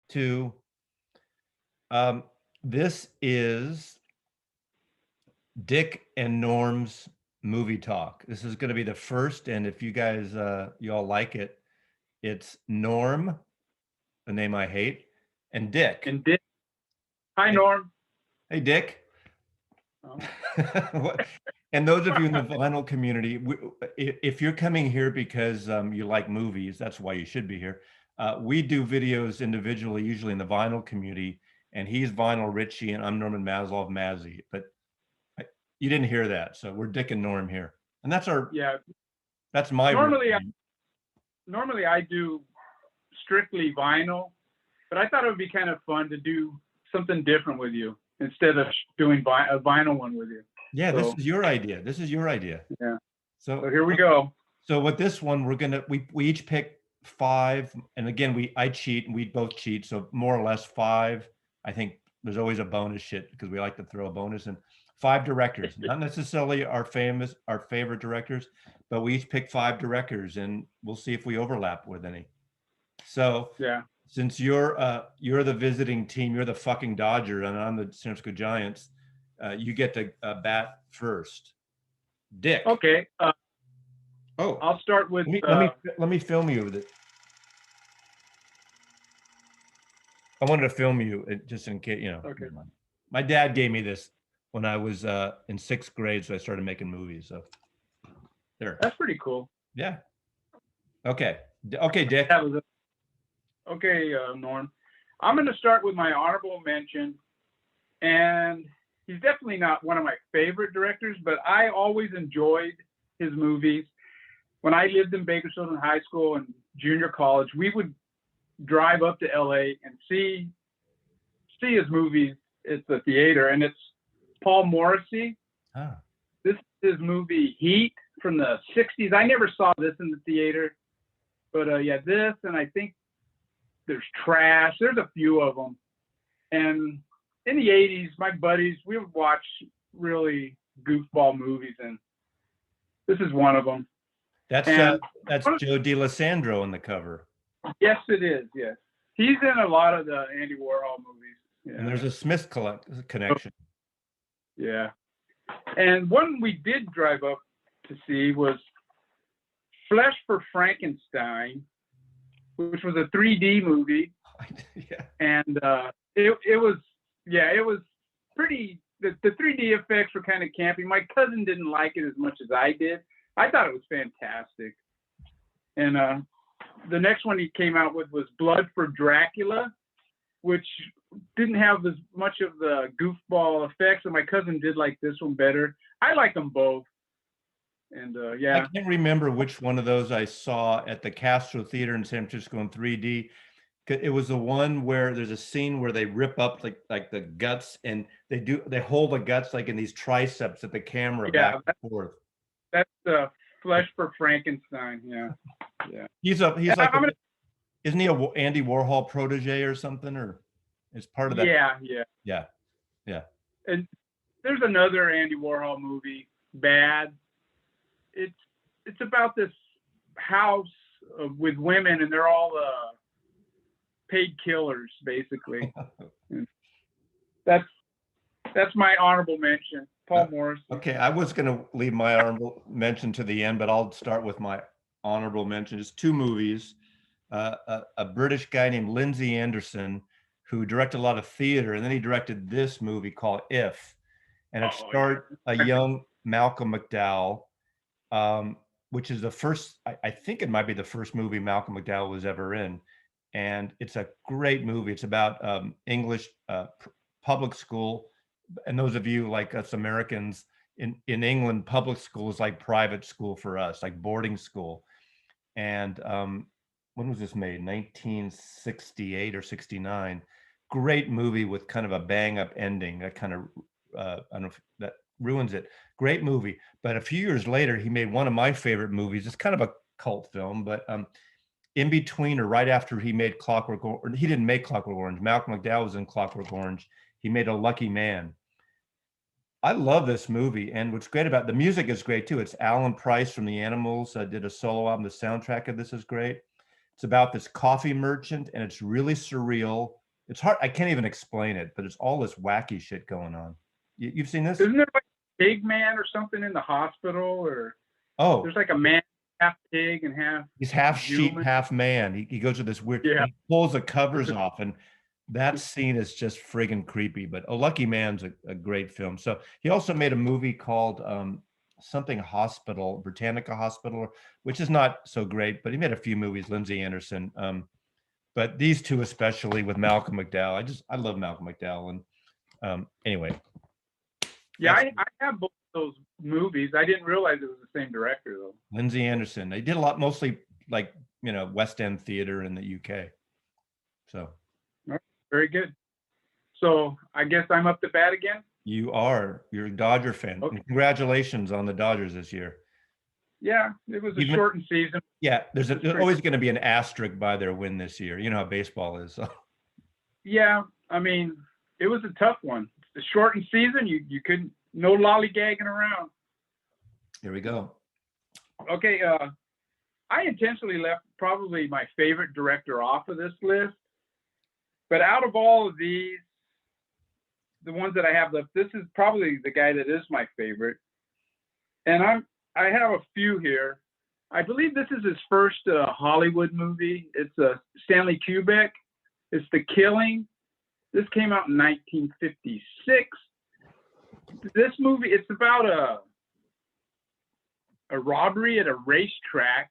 two. Um, this is Dick and Norm's movie talk. This is going to be the first, and if you guys you all like it, it's Norm, the name I hate, and Dick. And Dick. Hi, Hey, Norm. hey, Dick. Oh. What- and those of you in the vinyl community, if you're coming here because you like movies, that's why you should be here. We do videos individually, usually in the vinyl community, and he's Vinyl Richie, and I'm Norman Maslov Mazzy. But I, you didn't hear that, so we're Dick and Norm here, and Yeah. that's my real Normally, name. normally I do strictly vinyl, but I thought it would be kind of fun to do something different with you instead of doing a vinyl one with you. Yeah, this So is your idea. This is your idea. yeah. So So here we go. So with this one, we each pick five, and again I cheat and we both cheat, so more or less five. I think there's always a bonus shit because we like to throw a bonus in. Five directors, not necessarily our favorite directors, but we each pick five directors, and we'll see if we overlap with any. So Yeah. since you're the visiting team, you're the fucking Dodger, and I'm the San Francisco Giants, you get to bat first. Dick. Okay. Oh, I'll start with. let me film you with it. I wanted to film you just in case, you know. Okay. My dad gave me this when I was in sixth grade, so I started making movies. So there. That's pretty cool. Yeah. Okay. Okay, Dick. That was okay, Norm. I'm going to start with my honorable mention, and he's definitely not one of my favorite directors, but I always enjoyed his movies. When I lived in Bakersfield in high school and junior college, we would drive up to LA and see his movies at the theater, and it's Paul Morrissey. Ah. This is his movie Heat from the 60s. I never saw this in the theater, but yeah, this, and I think there's Trash. There's a few of them. And in the 80s, my buddies, we would watch really goofball movies, and this is one of them. That's Joe DiLisandro on the cover. Yes, it is. Yes, he's in a lot of the Andy Warhol movies. Yeah. And there's a Smith connection. Yeah. And one we did drive up to see was Flesh for Frankenstein, which was a 3D movie. Yeah. And it was pretty. The 3D effects were kind of campy. My cousin didn't like it as much as I did. I thought it was fantastic. And the next one he came out with was Blood for Dracula, which didn't have as much of the goofball effects, and my cousin did like this one better. I like them both. And yeah. I can't remember which one of those I saw at the Castro Theater in San Francisco in 3D. It was the one where there's a scene where they rip up like the guts, and they hold the guts like in these triceps at the camera back and forth. That's Flesh for Frankenstein. Yeah. Yeah. He's like isn't he a Andy Warhol protege or something, or is part of that? Yeah. And there's another Andy Warhol movie, Bad. It's about this house with women, and they're all paid killers, basically. That's my honorable mention, Paul Morrissey. Okay, I was going to leave my honorable mention to the end, but I'll start with my honorable mention. It's two movies. A British guy named Lindsay Anderson, who directed a lot of theater, and then he directed this movie called If, and it starred a young Malcolm McDowell, which is the first, I think it might be the first movie Malcolm McDowell was ever in. And it's a great movie. It's about English public school. And those of you like us Americans in England, public school is like private school for us, like boarding school. And when was this made? 1968 or 69. Great movie with kind of a bang up ending that kind of, I don't know if that ruins it. Great movie. But a few years later, he made one of my favorite movies. It's kind of a cult film, but in between or right after he made Clockwork Orange, he didn't make Clockwork Orange. Malcolm McDowell was in Clockwork Orange. He made A Lucky Man. I love this movie, and what's great about the music is great too. It's Alan Price from the Animals did a solo album. The soundtrack of this is great, It's about this coffee merchant, and it's really surreal. It's hard. I can't even explain it, but it's all this wacky shit going on. You've seen this? Isn't there like a pig man or something in the hospital, or Oh, there's like a man half pig and half he's half sheep, human? half man. He goes to this weird, Yeah. he pulls the covers off, and that scene is just friggin' creepy. But A Lucky Man's a great film. So he also made a movie called something Hospital, Britannica Hospital, which is not so great, but he made a few movies, Lindsay Anderson. But these two, especially with Malcolm McDowell, I love Malcolm McDowell. And anyway. Yeah, I have both those movies. I didn't realize it was the same director though. Lindsay Anderson. They did a lot, mostly like, West End theater in the UK. So. Very good. So I guess I'm up to bat again. You're a Dodger fan. Okay. And congratulations on the Dodgers this year. Yeah, it was a shortened season. Yeah, there's always going to be an asterisk by their win this year. You know how baseball is. So. Yeah, I mean, it was a tough one. The shortened season, you couldn't, no lollygagging around. Here we go. Okay, I intentionally left probably my favorite director off of this list, but out of all of these, the ones that I have left, this is probably the guy that is my favorite. And I have a few here. I believe this is his first Hollywood movie. It's Stanley Kubrick. It's The Killing. This came out in 1956. This movie, it's about a robbery at a racetrack,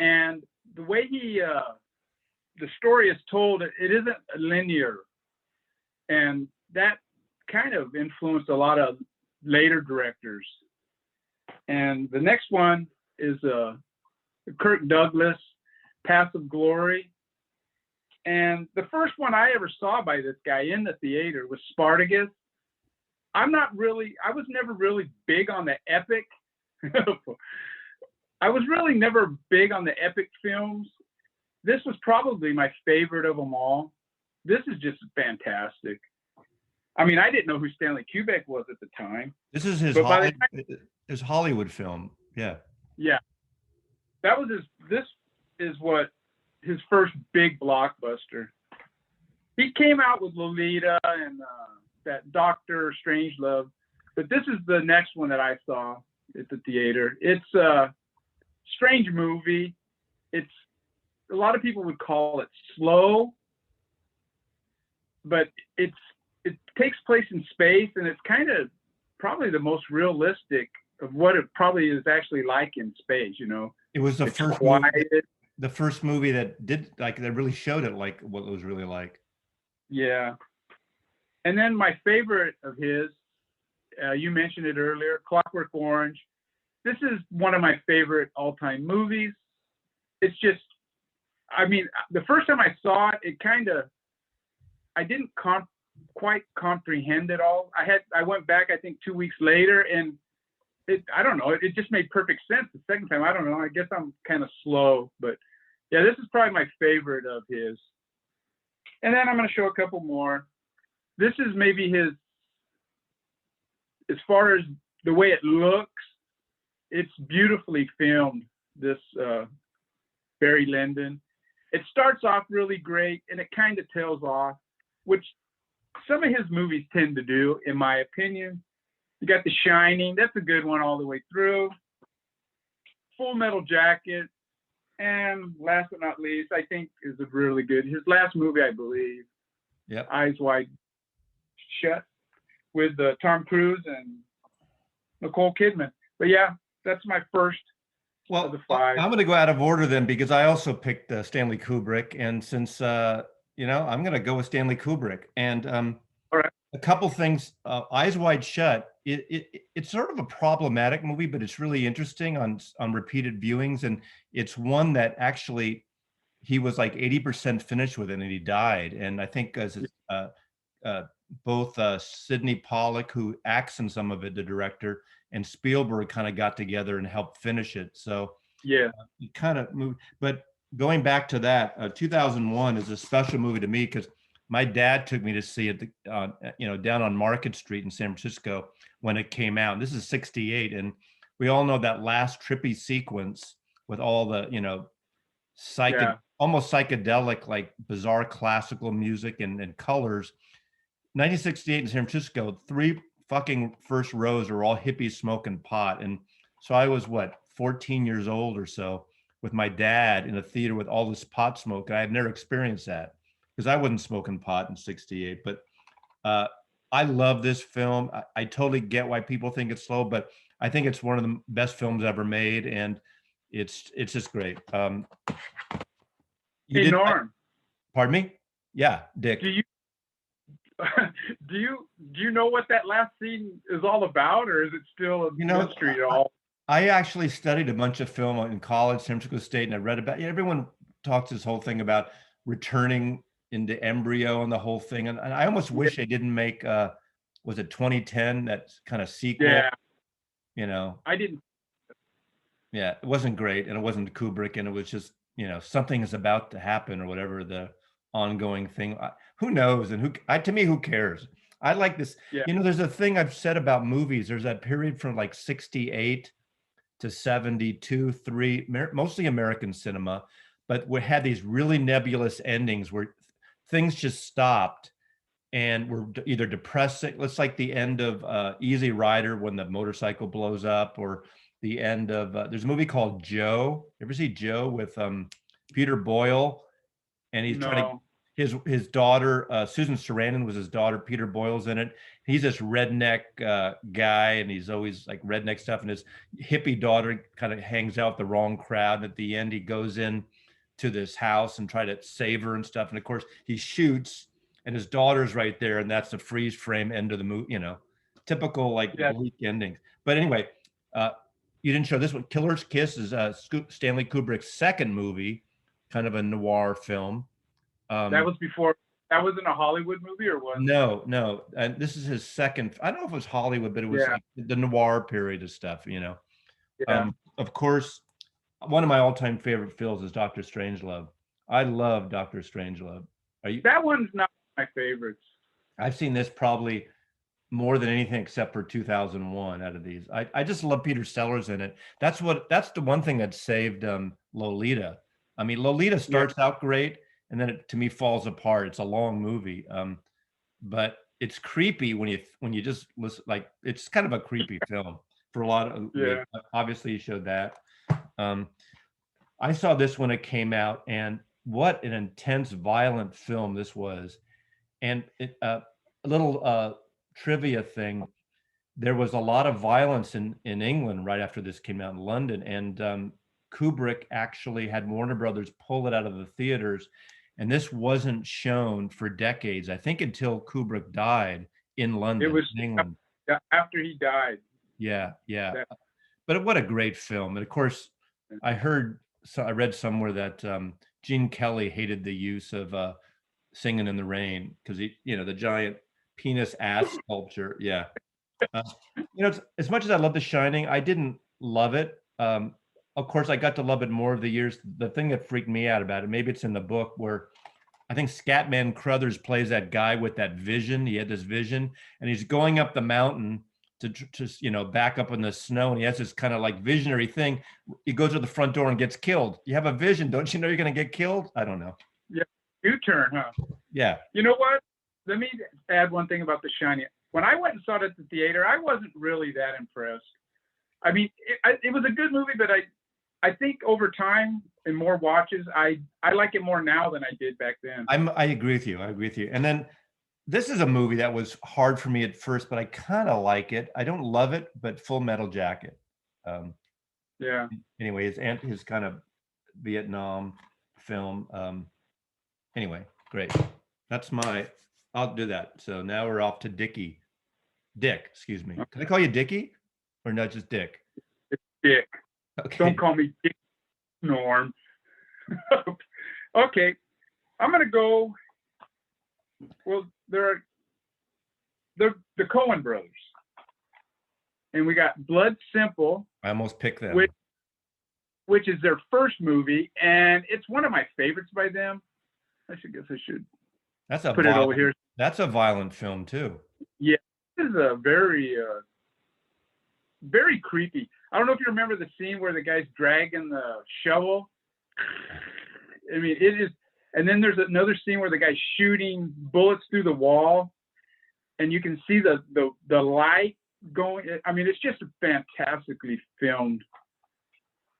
and the way the story is told, it isn't linear, and that kind of influenced a lot of later directors. And the next one is Kirk Douglas, Path of Glory. And the first one I ever saw by this guy in the theater was Spartacus. I was never really big on the epic. I was really never big on the epic films. This was probably my favorite of them all. This is just fantastic. I mean, I didn't know who Stanley Kubrick was at the time. This is his Hollywood film. Yeah. Yeah. This is what his first big blockbuster. He came out with Lolita and that Dr. Strangelove, but this is the next one that I saw at the theater. It's a strange movie. It's, a lot of people would call it slow, but it takes place in space, and it's kind of probably the most realistic of what it probably is actually like in space. It was the first movie that really showed it, like what it was really like. Yeah. And then my favorite of his, you mentioned it earlier, Clockwork Orange. This is one of my favorite all-time movies. It's just, I mean, the first time I saw it, I didn't quite comprehend it all. I went back, I think 2 weeks later, and I don't know, it just made perfect sense the second time. I don't know, I guess I'm kind of slow, but yeah, this is probably my favorite of his. And then I'm going to show a couple more. This is maybe his, as far as the way it looks, it's beautifully filmed, this Barry Lyndon. It starts off really great, and it kind of tails off, which some of his movies tend to do, in my opinion. You got The Shining, that's a good one all the way through. Full Metal Jacket, and last but not least, I think is a really good, his last movie, I believe. Yep. Eyes Wide Shut, with Tom Cruise and Nicole Kidman. But yeah, that's my first of the five. I'm going to go out of order then, because I also picked Stanley Kubrick, and since I'm going to go with Stanley Kubrick. And all right, a couple things. Eyes Wide Shut. It's sort of a problematic movie, but it's really interesting on repeated viewings, and it's one that actually he was like 80% finished with it, and he died. And I think both Sidney Pollack, who acts in some of it, the director, and Spielberg kind of got together and helped finish it. So yeah, it kind of moved. But going back to that, 2001 is a special movie to me because my dad took me to see it, down on Market Street in San Francisco when it came out. This is 68, and we all know that last trippy sequence with all the, psycho, almost psychedelic, like bizarre classical music and colors. 1968 in San Francisco, three fucking first rows are all hippies smoking pot. And so I was what, 14 years old or so with my dad in a theater with all this pot smoke. And I had never experienced that because I wasn't smoking pot in 68. But uh, I love this film. I totally get why people think it's slow, but I think it's one of the best films ever made. And it's just great. You Hey, did, Norm, pardon me? Yeah, Dick. do you do you know what that last scene is all about, or is it still a mystery at all? I actually studied a bunch of film in college, San Francisco State, and I read about. Everyone talks this whole thing about returning into embryo and the whole thing, and I almost wish they didn't make. Was it 2010? That kind of sequel. Yeah, I didn't. Yeah, it wasn't great, and it wasn't Kubrick, and it was just something is about to happen or whatever the ongoing thing. Who knows? And to me, who cares? I like this. Yeah. There's a thing I've said about movies. There's that period from like 68 to 72, mostly American cinema, but we had these really nebulous endings where things just stopped and were either depressing. It's like the end of Easy Rider when the motorcycle blows up, or the end of there's a movie called Joe. Ever see Joe with Peter Boyle? And he's trying to his daughter, Susan Sarandon was his daughter. Peter Boyle's in it. He's this redneck guy, and he's always like redneck stuff. And his hippie daughter kind of hangs out with the wrong crowd. And at the end, he goes in to this house and try to save her and stuff. And of course, he shoots, and his daughter's right there, and that's the freeze frame end of the movie. Typical like bleak endings. But anyway, you didn't show this one. Killer's Kiss is Stanley Kubrick's second movie, kind of a noir film. That was before. That wasn't a Hollywood movie, or what? No. And this is his second. I don't know if it was Hollywood, but it was like the noir period of stuff. Of course, one of my all-time favorite films is Dr. Strangelove. I love Dr. Strangelove. That one's not my favorites. I've seen this probably more than anything except for 2001 out of these. I just love Peter Sellers in it. That's the one thing that saved Lolita. I mean, Lolita starts out great, and then it, to me, falls apart. It's a long movie, but it's creepy when you just listen. Like, it's kind of a creepy film for a lot of. Yeah. Obviously, you showed that. I saw this when it came out, and what an intense, violent film this was. And a little trivia thing: there was a lot of violence in England right after this came out in London, and Kubrick actually had Warner Brothers pull it out of the theaters. And this wasn't shown for decades, I think, until Kubrick died in London, it was in England. After he died. Yeah. But what a great film. And of course, I read somewhere that Gene Kelly hated the use of Singing in the Rain because the giant penis ass sculpture. Yeah. As much as I love The Shining, I didn't love it. Of course, I got to love it more of the years. The thing that freaked me out about it, maybe it's in the book, where I think Scatman Crothers plays that guy with that vision. He had this vision, and he's going up the mountain to back up in the snow, and he has this kind of like visionary thing. He goes to the front door and gets killed. You have a vision, don't you know you're going to get killed? I don't know. Yeah, U-turn, huh? Yeah. You know what? Let me add one thing about The Shining. When I went and saw it at the theater, I wasn't really that impressed. I mean, it was a good movie, but I think over time and more watches, I like it more now than I did back then. I agree with you. And then this is a movie that was hard for me at first, but I kind of like it. I don't love it, but Full Metal Jacket. Yeah. Anyway, his kind of Vietnam film. Anyway, great. I'll do that. So now we're off to Dick, excuse me. Can I call you Dickie? Or not just Dick? It's Dick. Okay. Don't call me Dick, Norm. Okay. I'm going to go. Well, they're the Coen brothers. And we got Blood Simple. I almost picked them. Which is their first movie. And it's one of my favorites by them. I guess I should put it over here. That's a violent film, too. Yeah. This is a very, very creepy. I don't know if you remember the scene where the guy's dragging the shovel. I mean, it is. And then there's another scene where the guy's shooting bullets through the wall, and you can see the light going. I mean, it's just a fantastically filmed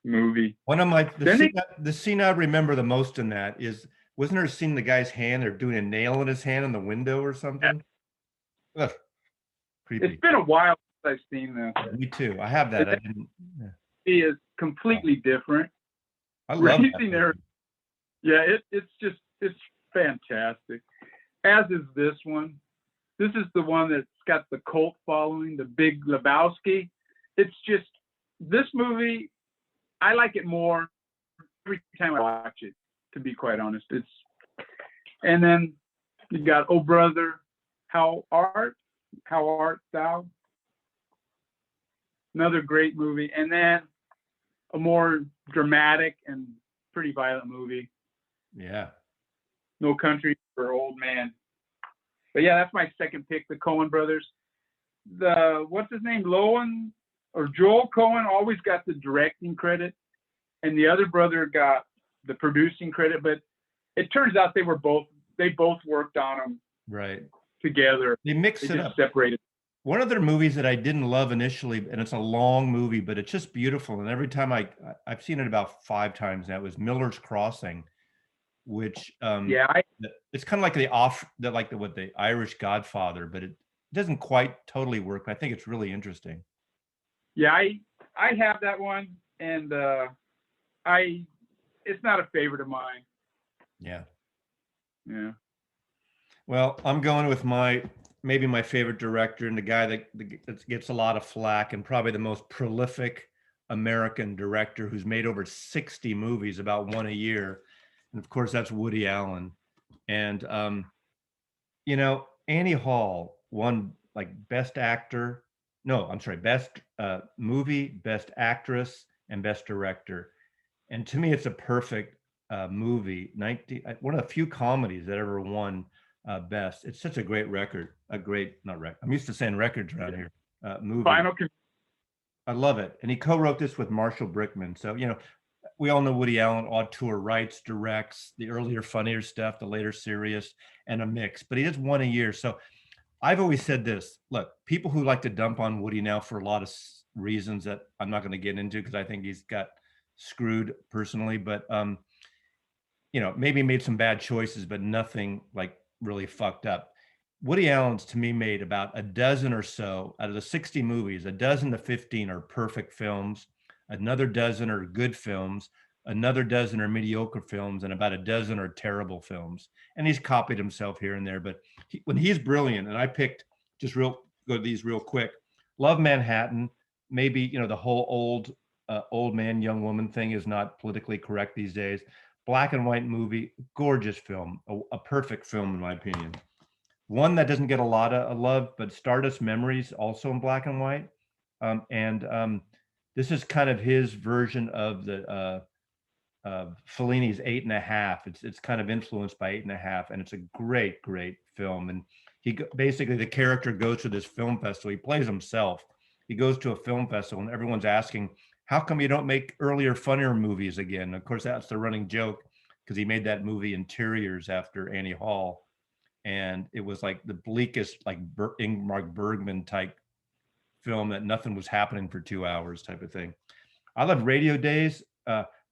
movie. One of the scene I remember the most in that is, wasn't there a scene in the guy's hand, they're doing a nail in his hand in the window or something? Ugh, creepy. It's been a while since I've seen this. Yeah, me too. I have that. I didn't. Yeah. He is completely different. I love that. Yeah, it's fantastic. As is this one. This is the one that's got the cult following, the Big Lebowski. It's just, this movie, I like it more every time I watch it, to be quite honest. And then you got Oh Brother, How Art Thou? Another great movie. And then a more dramatic and pretty violent movie. Yeah. No Country for Old Men. But yeah, that's my second pick, the Coen brothers. What's his name? Lowen or Joel Coen always got the directing credit, and the other brother got the producing credit. But it turns out they both worked on them right together. They mixed it up. Separated. One of their movies that I didn't love initially, and it's a long movie, but it's just beautiful. And every time I've seen it about 5 times now, was Miller's Crossing, which it's kind of like the Irish Godfather, but it doesn't quite totally work. I think it's really interesting. Yeah, I have that one, and it's not a favorite of mine. Yeah. Well, I'm going with maybe my favorite director, and the guy that gets a lot of flack, and probably the most prolific American director, who's made over 60 movies, about one a year. And of course, that's Woody Allen. And, Annie Hall won best actor. No, I'm sorry, best movie, best actress, and best director. And to me, it's a perfect movie. One of the few comedies that ever won best. It's such a great record. Not record. I'm used to saying records around here. Movie. I love it. And he co-wrote this with Marshall Brickman. So, we all know Woody Allen auteur writes, directs the earlier funnier stuff, the later serious, and a mix. But he does one a year. So I've always said this. Look, people who like to dump on Woody now for a lot of reasons that I'm not going to get into, because I think he's got screwed personally. But maybe made some bad choices, but nothing really fucked up. Woody Allen's, to me, made about a dozen or so out of the 60 movies. A dozen to 15 are perfect films. Another dozen are good films. Another dozen are mediocre films, and about a dozen are terrible films. And he's copied himself here and there, but when he's brilliant, and I picked go to these real quick. Love, Manhattan. Maybe, the whole old man, young woman thing is not politically correct these days. Black and white movie, gorgeous film, a perfect film in my opinion. One that doesn't get a lot of love, but Stardust Memories, also in black and white. This is kind of his version of the Fellini's 8.5. It's kind of influenced by 8.5, and it's a great film. And basically the character goes to this film festival. He plays himself. He goes to a film festival, and everyone's asking, how come you don't make earlier, funnier movies again? Of course, that's the running joke, because he made that movie Interiors after Annie Hall. And it was like the bleakest, Ingmar Bergman type film, that nothing was happening for 2 hours type of thing. I love Radio Days.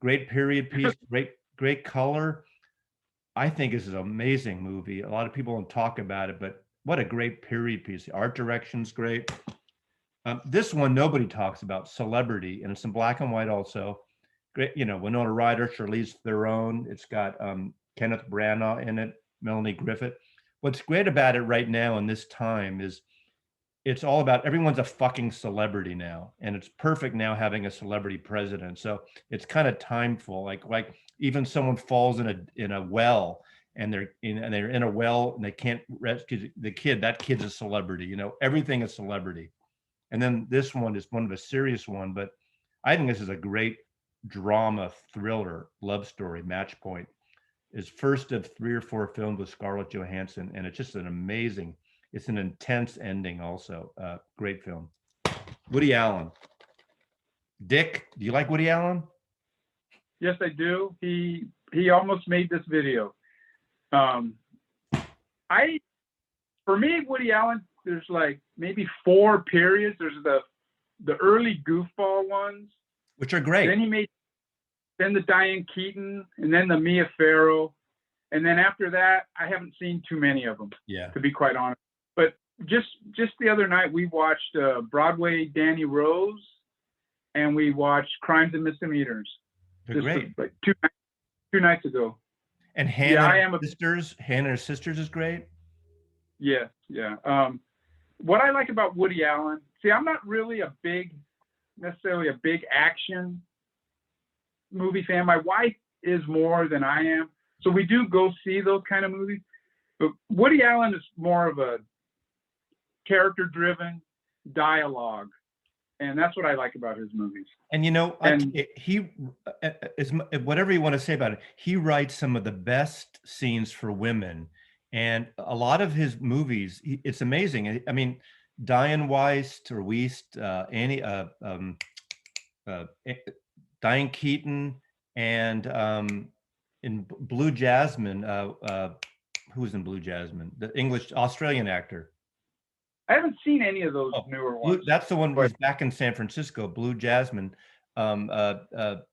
Great period piece, great color. I think this is an amazing movie. A lot of people don't talk about it, but what a great period piece. The art direction's great. This one nobody talks about, Celebrity, and it's in black and white also. Great, Winona Ryder, Charlize Theron. It's got Kenneth Branagh in it, Melanie Griffith. What's great about it right now in this time is it's all about, everyone's a fucking celebrity now, and it's perfect now having a celebrity president. So it's kind of timeful. Like even someone falls in a well, and they're in a well, and they can't rescue the kid. That kid's a celebrity. Everything is celebrity. And then this one is one of a serious one, but I think this is a great drama thriller love story. Match Point is first of 3 or 4 films with Scarlett Johansson, and it's just it's an intense ending also. Great film. Woody Allen. Dick, do you like Woody Allen? Yes, I do. He he almost made this video. For me, Woody Allen, there's like maybe 4 periods. There's the early goofball ones, which are great. Then the Diane Keaton, and then the Mia Farrow, and then after that, I haven't seen too many of them. Yeah. To be quite honest, but just the other night we watched Broadway Danny Rose, and we watched Crimes and Misdemeanors. They're great. Like two nights ago. And Hannah and Her Sisters is great. Yeah. What I like about Woody Allen, see, I'm not really necessarily a big action movie fan. My wife is more than I am, so we do go see those kind of movies. But Woody Allen is more of a character-driven dialogue, and that's what I like about his movies. And he is, whatever you want to say about it, he writes some of the best scenes for women, and a lot of his movies, it's amazing. I mean, Diane Diane Keaton, and in Blue Jasmine, who was in Blue Jasmine? The Australian actor. I haven't seen any of those newer ones. That's the one who's back in San Francisco, Blue Jasmine. The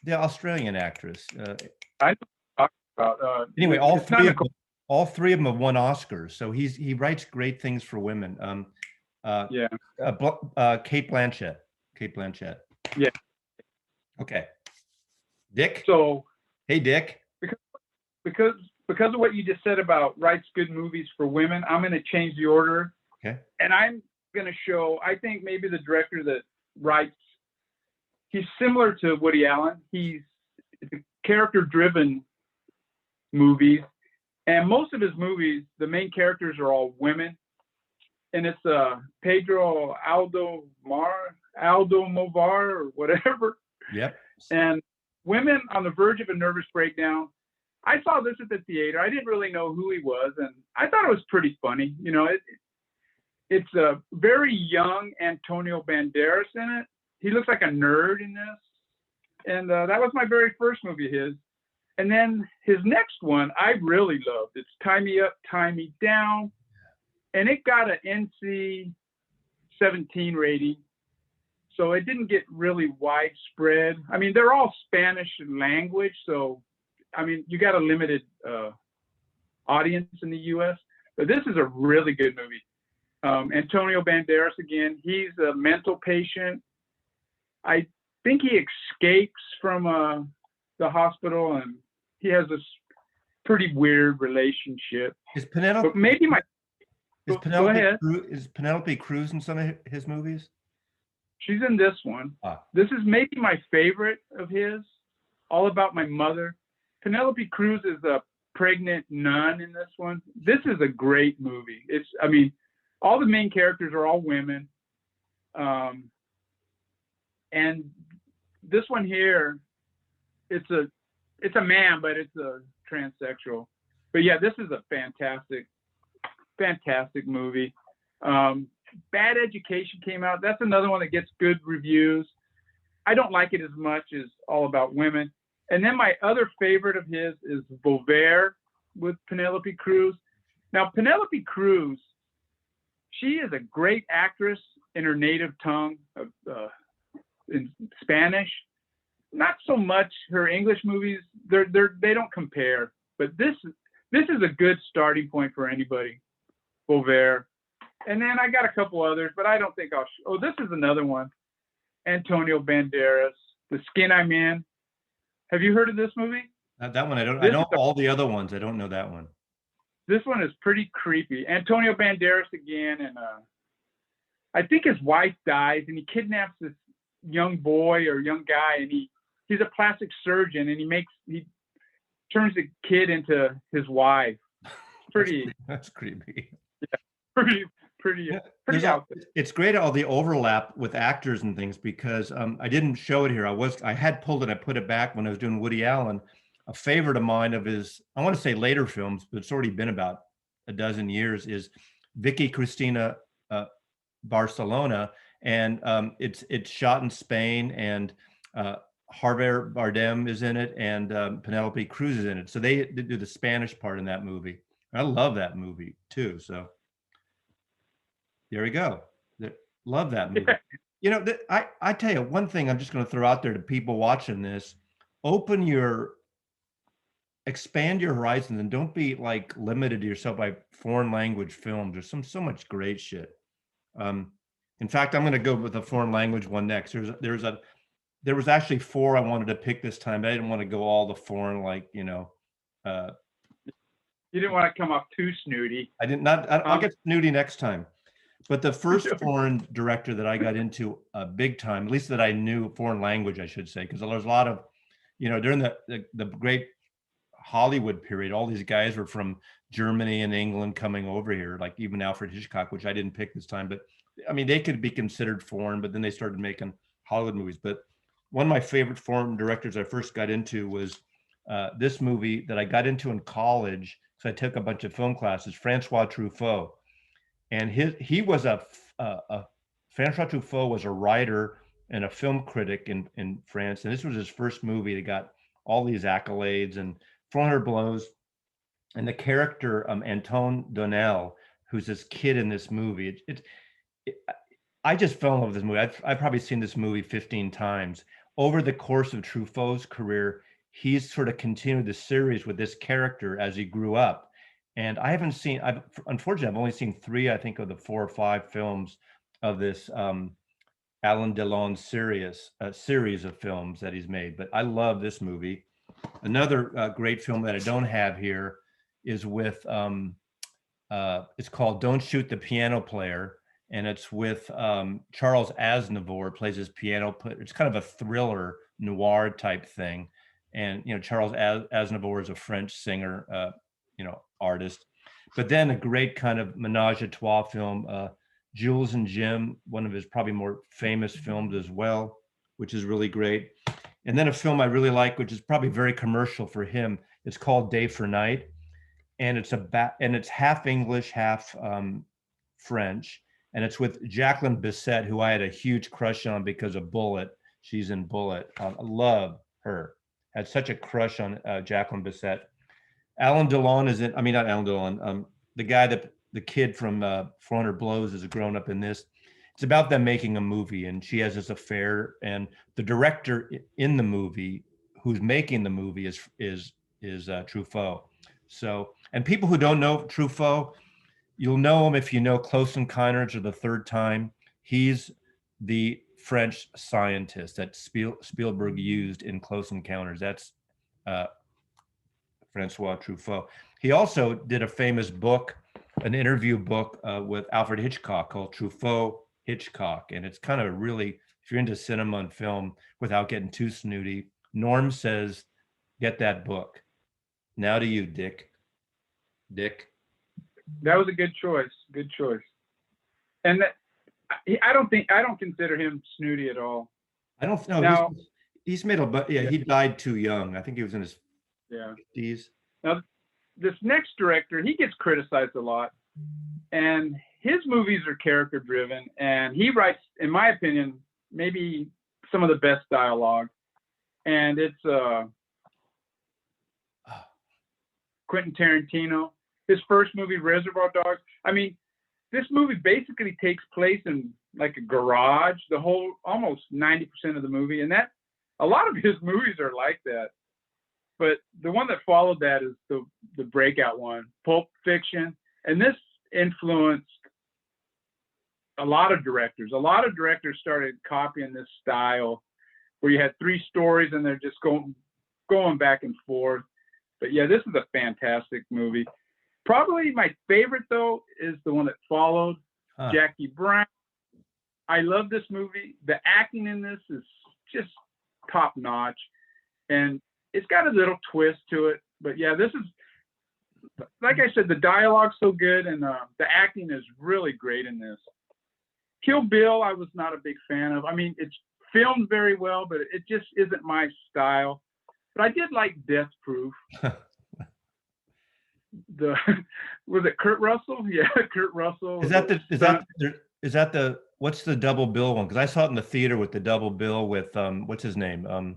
Australian actress. I talk about, anyway, all three of them have won Oscars. So he writes great things for women. Kate Blanchett. Yeah. Okay. Dick. So. Hey, Dick. Because of what you just said about writes good movies for women, I'm going to change the order. Okay. And I'm going to show, I think maybe the director that writes, he's similar to Woody Allen. It's a character-driven movies. And most of his movies, the main characters are all women. And it's Pedro Almodóvar or whatever. Yep. And women on the verge of a nervous breakdown. I saw this at the theater. I didn't really know who he was, and I thought it was pretty funny. It's a very young Antonio Banderas in it. He looks like a nerd in this. And that was my very first movie of his. And then his next one, I really loved. It's Tie Me Up, Tie Me Down. And it got an NC-17 rating. So it didn't get really widespread. I mean, they're all Spanish language. So, I mean, you got a limited audience in the U.S. But this is a really good movie. Antonio Banderas, again, he's a mental patient. I think he escapes from the hospital, and he has this pretty weird relationship. Is Penelope? But maybe Go ahead. Is Penelope Cruz in some of his movies? She's in this one. This is maybe my favorite of his. All About My Mother. Penelope Cruz is a pregnant nun in this one. This is a great movie. All the main characters are all women. And this one here, it's a man, but it's a transsexual. But yeah, this is a fantastic movie. Bad Education came out. That's another one that gets good reviews. I don't like it as much as All About Women. And then my other favorite of his is Voltaire with Penelope Cruz. Now, Penelope Cruz, she is a great actress in her native tongue, in Spanish. Not so much her English movies. They don't compare. But this is a good starting point for anybody. Voltaire. And then I got a couple others, but I don't think this is another one. Antonio Banderas, The Skin I'm In. Have you heard of this movie? That one I don't. I know all the other ones. I don't know that one. This one is pretty creepy. Antonio Banderas again, and I think his wife dies, and he kidnaps this young boy or young guy, and he's a plastic surgeon, and he turns the kid into his wife. That's creepy. Yeah, pretty out there. It's great, all the overlap with actors and things, because I didn't show it here. I had pulled it, I put it back when I was doing Woody Allen. A favorite of mine of his, I want to say later films, but it's already been about a dozen years, is Vicky Cristina Barcelona. And it's shot in Spain, and Javier Bardem is in it, and Penelope Cruz is in it. So they do the Spanish part in that movie. I love that movie too. So there we go. Love that movie. You know, I tell you one thing I'm just going to throw out there to people watching this: expand your horizons, and don't be like limited to yourself by foreign language films. There's so much great shit. In fact, I'm going to go with a foreign language one next. There was actually four I wanted to pick this time, but I didn't want to go all the foreign, like, You didn't want to come off too snooty. I'll get snooty next time. But the first foreign director that I got into big time, at least that I knew, foreign language, I should say, because there was a lot of, during the great Hollywood period, all these guys were from Germany and England coming over here, like even Alfred Hitchcock, which I didn't pick this time. But I mean, they could be considered foreign, but then they started making Hollywood movies. But one of my favorite foreign directors I first got into was this movie that I got into in college. So I took a bunch of film classes, François Truffaut. And François Truffaut was a writer and a film critic in France. And this was his first movie that got all these accolades and 400 Blows. And the character, Antoine Donnel, who's this kid in this movie, I just fell in love with this movie. I've probably seen this movie 15 times. Over the course of Truffaut's career, he's sort of continued the series with this character as he grew up. And unfortunately, I've only seen 3, I think, of the 4 or 5 films of this Alain Delon series of films that he's made. But I love this movie. Another great film that I don't have here is with, it's called Don't Shoot the Piano Player. And it's with Charles Aznavour, plays his piano. It's kind of a thriller noir type thing. And, Charles Aznavour is a French singer, artist. But then a great kind of menage a trois film, Jules and Jim, one of his probably more famous films as well, which is really great. And then a film I really like, which is probably very commercial for him. It's called Day for Night. And it's half English, half French. And it's with Jacqueline Bisset, who I had a huge crush on because of Bullet. She's in Bullet. I love her. Had such a crush on Jacqueline Bisset. Alain Delon is in, I mean, not Alain Delon, the kid from 400 Blows is a grown up in this. It's about them making a movie, and she has this affair, and the director in the movie who's making the movie is Truffaut. So, and people who don't know Truffaut, you'll know him if you know Close Encounters or The Third Time. He's the French scientist that Spielberg used in Close Encounters. That's François Truffaut. He also did a famous book, an interview book with Alfred Hitchcock called Truffaut Hitchcock. And it's kind of really, if you're into cinema and film, without getting too snooty, Norm says, get that book. Now to you, Dick. That was a good choice. Good choice. And I don't consider him snooty at all. I don't know. Now, he's made he died too young. I think he was in his 50s. Now, this next director, he gets criticized a lot, and his movies are character driven, and he writes, in my opinion, maybe some of the best dialogue. And it's Quentin Tarantino. His first movie, Reservoir Dogs. I mean, this movie basically takes place in like a garage, the whole, almost 90% of the movie. And that, a lot of his movies are like that. But the one that followed that is the breakout one, Pulp Fiction. And this influenced a lot of directors. A lot of directors started copying this style where you had 3 stories and they're just going back and forth. But yeah, this is a fantastic movie. Probably my favorite, though, is the one that followed, Jackie Brown. I love this movie. The acting in this is just top notch. And it's got a little twist to it. But yeah, this is, like I said, the dialogue's so good, and the acting is really great in this. Kill Bill, I was not a big fan of. I mean, it's filmed very well, but it just isn't my style. But I did like Death Proof. Was it Kurt Russell? Yeah, Kurt Russell. Is that the what's the double bill one? Because I saw it in the theater with the double bill with what's his name?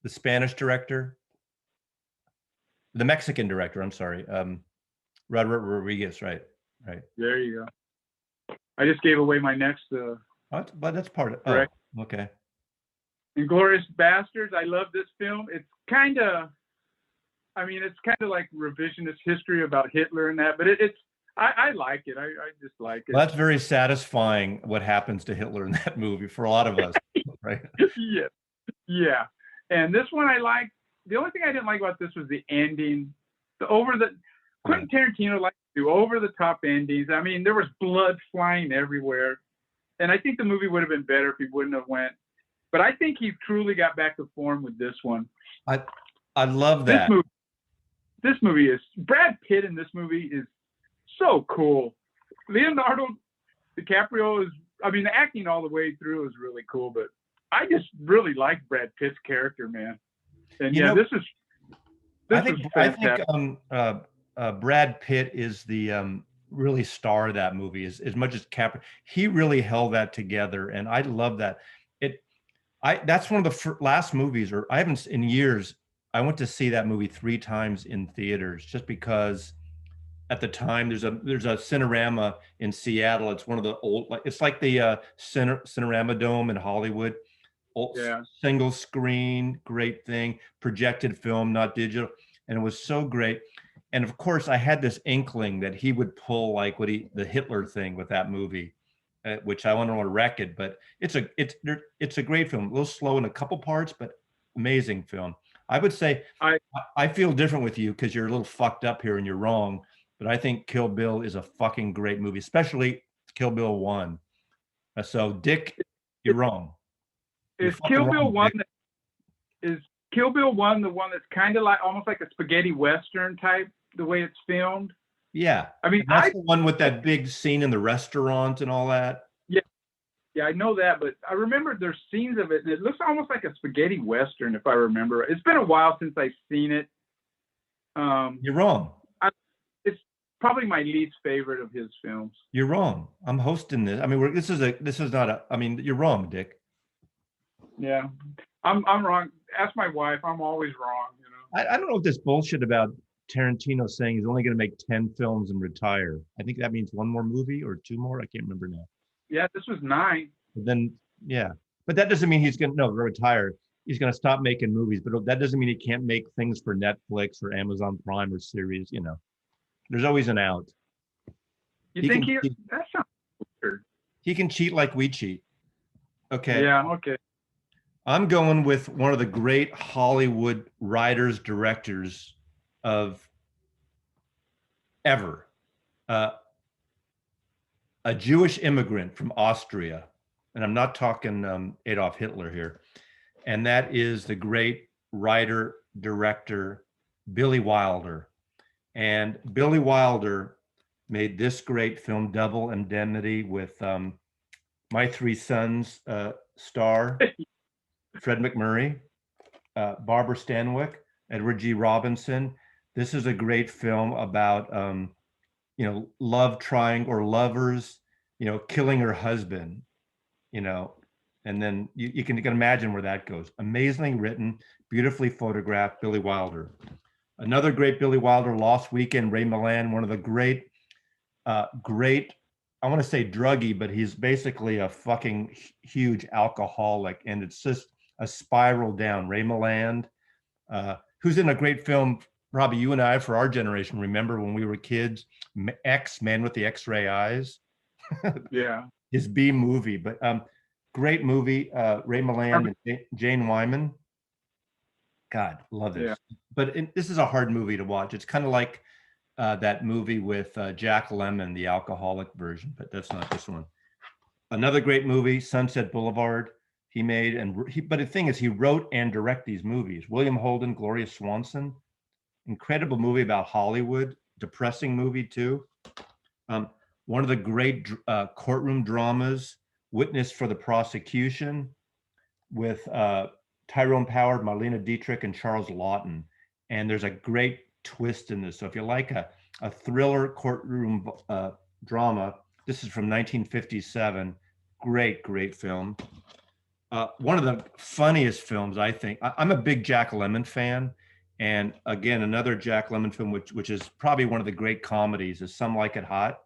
the Spanish director, the Mexican director. I'm sorry, Robert Rodriguez. Right, right. There you go. I just gave away my next But that's part of. direct. Oh, okay. Inglourious Bastards. I love this film. It's kind of, I mean, it's kind of like revisionist history about Hitler and that, but I like it. I just like it. Well, that's very satisfying. What happens to Hitler in that movie for a lot of us, right? Yeah, yeah. And this one I liked. The only thing I didn't like about this was the ending. Quentin Tarantino likes to do over the top endings. I mean, there was blood flying everywhere, and I think the movie would have been better if he wouldn't have went. But I think he truly got back to form with this one. I love that. This movie is, Brad Pitt in this movie is so cool. Leonardo DiCaprio is, I mean, the acting all the way through is really cool, but I just really like Brad Pitt's character, man. And I think Brad Pitt is the really star of that movie as much as Capra. He really held that together, and I love that. That's one of the last movies, or I haven't in years. I went to see that movie 3 times in theaters just because at the time there's a Cinerama in Seattle. It's one of the old, it's like the Cinerama Dome in Hollywood. Single screen, great thing, projected film, not digital, and it was so great. And of course, I had this inkling that he would pull like the Hitler thing with that movie. Which I want to wreck it, but it's a great film. A little slow in a couple parts, but amazing film. I would say I feel different with you because you're a little fucked up here and you're wrong, but I think Kill Bill is a fucking great movie, especially Kill Bill 1. So Dick, you're wrong. Is Kill Bill 1 the one that's kind of like almost like a spaghetti western type, the way it's filmed? Yeah, I mean, that's the one with that big scene in the restaurant and all that. Yeah, I know that, but I remember there's scenes of it, and it looks almost like a spaghetti western, if I remember. It's been a while since I've seen it. You're wrong. It's probably my least favorite of his films. You're wrong. I'm hosting this. I mean, this is not a. I mean, you're wrong, Dick. Yeah, I'm wrong. Ask my wife. I'm always wrong. You know. I don't know if this bullshit about Tarantino saying he's only going to make 10 films and retire. I think that means 1 more movie or 2 more. I can't remember now. Yeah, this was 9. But then, yeah. But that doesn't mean he's going to retire. He's going to stop making movies. But that doesn't mean he can't make things for Netflix or Amazon Prime or series. You know, there's always an out. You think that sounds weird. He can cheat like we cheat. Okay. Yeah, okay. I'm going with one of the great Hollywood writers, directors of ever, a Jewish immigrant from Austria, and I'm not talking Adolf Hitler here, and that is the great writer, director, Billy Wilder. And Billy Wilder made this great film, Double Indemnity, with My Three Sons star, Fred McMurray, Barbara Stanwyck, Edward G. Robinson. This is a great film about, love triangle or lovers, killing her husband, and then you can imagine where that goes. Amazingly written, beautifully photographed, Billy Wilder. Another great Billy Wilder, Lost Weekend, Ray Milland, one of the great, I want to say druggy, but he's basically a fucking huge alcoholic, and it's just a spiral down. Ray Milland, who's in a great film, Robbie, you and I, for our generation, remember when we were kids, Man with the X-Ray Eyes? Yeah. His B movie, but great movie, Ray Milland and Jane Wyman. God, love this. Yeah. But this is a hard movie to watch. It's kind of like that movie with Jack Lemmon, the alcoholic version, but that's not this one. Another great movie, Sunset Boulevard, he made, but the thing is, he wrote and directed these movies. William Holden, Gloria Swanson, incredible movie about Hollywood, depressing movie too. One of the great courtroom dramas, Witness for the Prosecution, with Tyrone Power, Marlene Dietrich, and Charles Laughton. And there's a great twist in this. So if you like a thriller courtroom drama, this is from 1957. Great film. one of the funniest films, I think. I'm a big Jack Lemmon fan, and again, another Jack Lemmon film, which is probably one of the great comedies, is Some Like It Hot.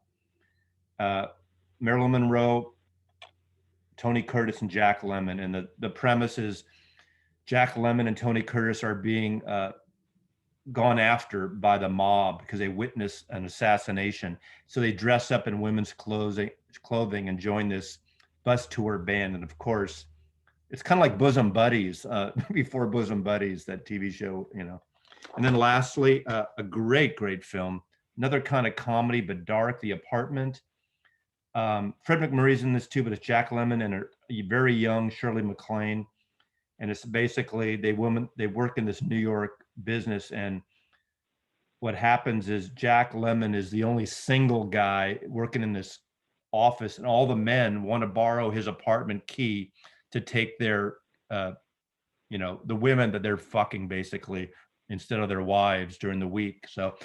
Uh, Marilyn Monroe, Tony Curtis, and Jack Lemmon, and the premise is Jack Lemmon and Tony Curtis are being gone after by the mob because they witness an assassination. So they dress up in women's clothing and join this bus tour band. And of course, it's kind of like Bosom Buddies, before Bosom Buddies, that TV show, you know. And then lastly, a great, great film, another kind of comedy, but dark, The Apartment. Fred MacMurray's in this too, but it's Jack Lemmon and a very young Shirley MacLaine. And it's basically they work in this New York business, and what happens is Jack Lemmon is the only single guy working in this office, and all the men want to borrow his apartment key to take their you know, the women that they're fucking basically instead of their wives during the week. So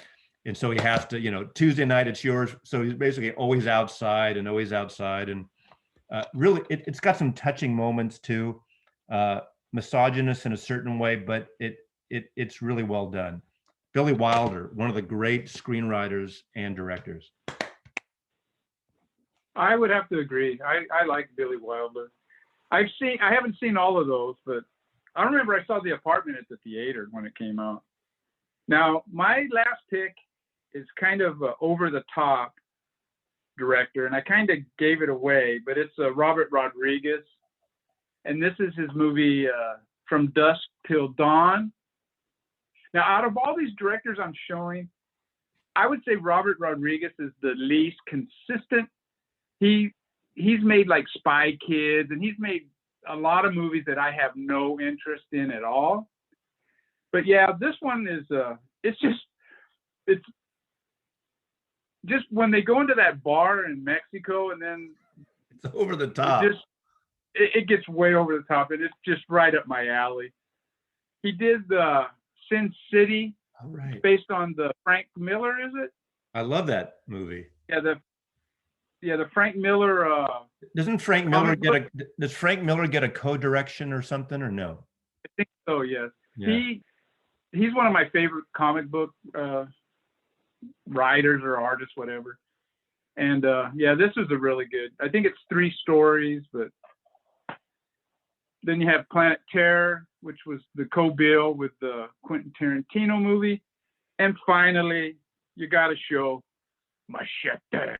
he has to, you know, Tuesday night it's yours. So he's basically always outside and really it's got some touching moments too. Misogynist in a certain way, but it's really well done. Billy Wilder, one of the great screenwriters and directors. I would have to agree. I like Billy Wilder. I haven't seen all of those, but I remember I saw The Apartment at the theater when it came out. Now, my last pick is kind of a over the top director, and I kind of gave it away, but it's Robert Rodriguez. And this is his movie, From Dusk Till Dawn. Now, out of all these directors I'm showing, I would say Robert Rodriguez is the least consistent. He's made like Spy Kids, and he's made a lot of movies that I have no interest in at all. But yeah, this one is, it's just when they go into that bar in Mexico, and then it's over the top. It gets way over the top, and it's just right up my alley. He did the Sin City, based on the Frank Miller, is it? I love that movie. Yeah, the Frank Miller. Does Frank Miller get a co-direction or something, or no? I think so. Yes. Yeah. He's one of my favorite comic book writers or artists, whatever. And yeah, this is a really good. I think it's 3 stories, but. Then you have Planet Terror, which was the co-bill with the Quentin Tarantino movie. And finally, you got to show Machete.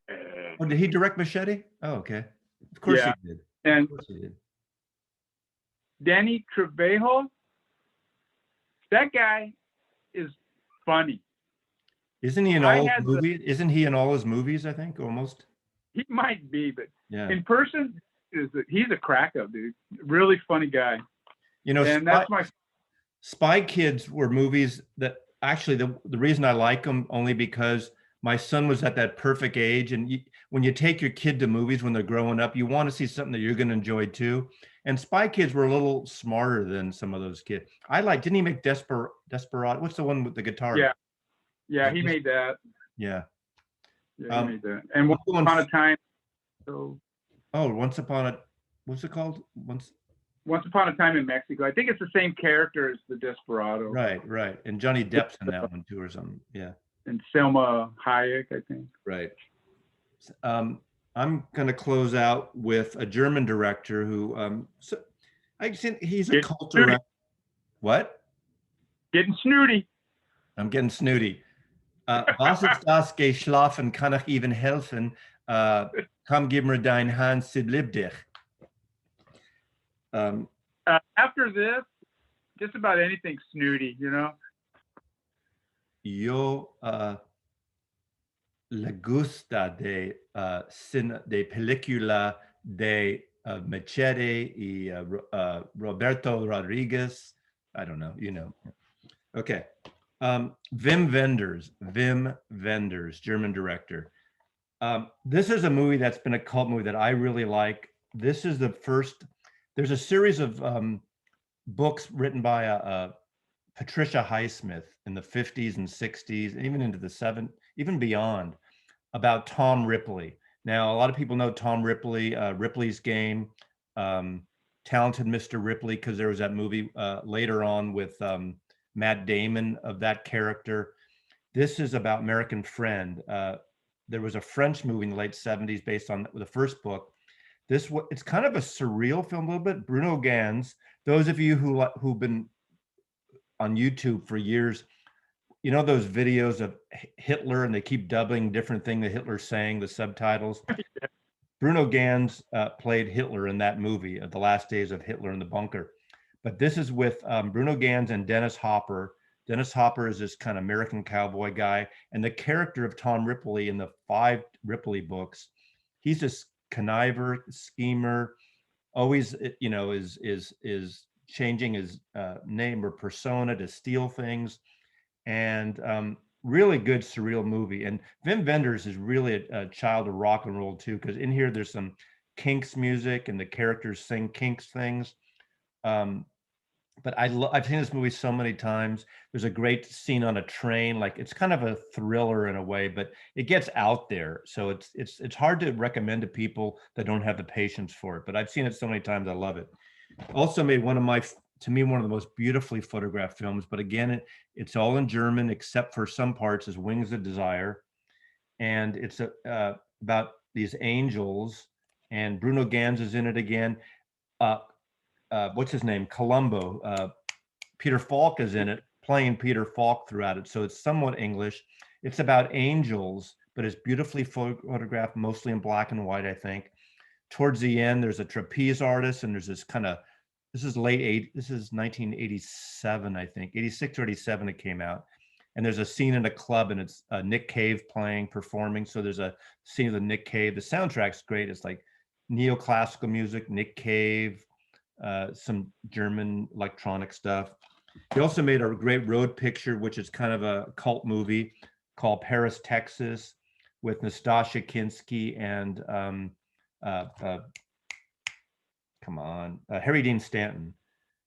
Oh, did he direct Machete? Oh, okay. Of course he did. And of course he did. Danny Trejo, that guy is funny. Isn't he in all his movies? Isn't he in all his movies, I think, almost? He might be, but yeah. In person, he's a crack up, dude. Really funny guy. You know, and that's my Spy Kids were movies that actually the reason I like them only because my son was at that perfect age, and when you take your kid to movies when they're growing up, you want to see something that you're going to enjoy too. And Spy Kids were a little smarter than some of those kids. Didn't he make Desperado? What's the one with the guitar? Yeah, he made that. Yeah, he made that. And Once Upon a Time. So. Oh, Once Upon a, what's it called? Once Upon a Time in Mexico. I think it's the same character as the Desperado. Right. And Johnny Depp's in that one too, or something. Yeah. And Selma Hayek, I think. Right. I'm going to close out with a German director who, he's a cult director. What? Getting snooty. I'm getting snooty. Was ist das geschlafen, kann ich even helfen? Komm, gib mir dein Hand, sie liebt dich. After this, just about anything snooty, you know? Yo le gusta de película de Machete y Roberto Rodriguez. I don't know, you know. Okay. Wim Wenders, German director. This is a movie that's been a cult movie that I really like. This is the first, there's a series of books written by Patricia Highsmith in the 50s and 60s, and even into the 70s, even beyond, about Tom Ripley. Now, a lot of people know Tom Ripley, Ripley's Game, Talented Mr. Ripley, because there was that movie later on with Matt Damon of that character. This is about American Friend. There was a French movie in the late 70s based on the first book. It's kind of a surreal film, a little bit. Bruno Ganz. Those of you who've been on YouTube for years, you know those videos of Hitler and they keep dubbing different thing that Hitler's saying, the subtitles. Bruno Ganz played Hitler in that movie, The Last Days of Hitler in the Bunker. But this is with Bruno Ganz and Dennis Hopper. Dennis Hopper is this kind of American cowboy guy, and the character of Tom Ripley in the 5 Ripley books, he's this conniver, schemer, always, you know, is changing his name or persona to steal things, and really good surreal movie. And Wim Wenders is really a child of rock and roll too, because in here there's some Kinks music and the characters sing Kinks things. But I've seen this movie so many times. There's a great scene on a train, like it's kind of a thriller in a way, but it gets out there. So it's hard to recommend to people that don't have the patience for it. But I've seen it so many times, I love it. Also made one of the most beautifully photographed films. But again, it's all in German except for some parts, is Wings of Desire, and it's about these angels, and Bruno Ganz is in it again. What's his name? Columbo. Peter Falk is in it, playing Peter Falk throughout it. So it's somewhat English. It's about angels, but it's beautifully photographed, mostly in black and white, I think. Towards the end, there's a trapeze artist, and there's this kind of, this is 1987, I think, 86 or 87 it came out. And there's a scene in a club, and it's Nick Cave performing. So there's a scene of the Nick Cave. The soundtrack's great. It's like neoclassical music, Nick Cave, some German electronic stuff. He also made a great road picture, which is kind of a cult movie called Paris, Texas, with Nastassja Kinski and Harry Dean Stanton.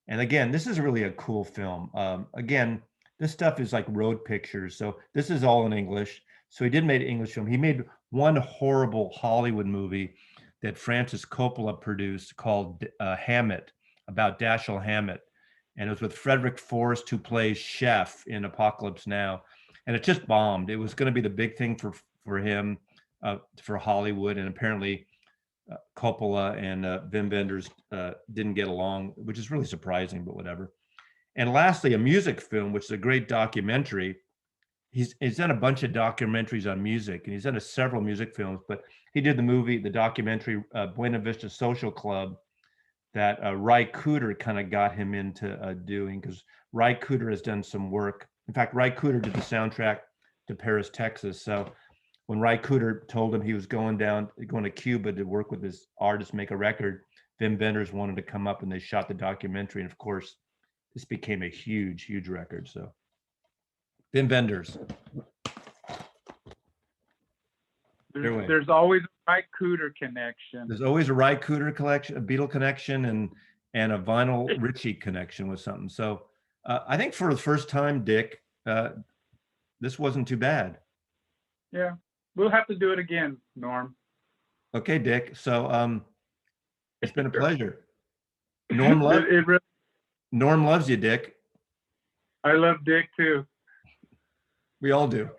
And again, this is really a cool film. Again, this stuff is like road pictures. So this is all in English. So he did make an English film. He made one horrible Hollywood movie that Francis Coppola produced called Hammett, about Dashiell Hammett. And it was with Frederick Forrest, who plays Chef in Apocalypse Now. And it just bombed. It was going to be the big thing for him, for Hollywood. And apparently Coppola and Wim Wenders didn't get along, which is really surprising, but whatever. And lastly, a music film, which is a great documentary. He's done a bunch of documentaries on music, and he's done several music films, but he did the documentary Buena Vista Social Club, that Ry Cooder kind of got him into doing, because Ry Cooder has done some work. In fact, Ry Cooder did the soundtrack to Paris, Texas. So when Ry Cooder told him he was going to Cuba to work with this artist, make a record, Wim Wenders wanted to come up, and they shot the documentary. And of course, this became a huge, huge record. So Wim Wenders. There's always a Ry Cooder connection. There's always a Ry Cooder collection, a Beatle connection, and a Vinyl Richie connection with something. So I think for the first time, Dick, this wasn't too bad. Yeah, we'll have to do it again, Norm. Okay, Dick. So it's been a pleasure. Norm loves you, Dick. I love Dick too. We all do.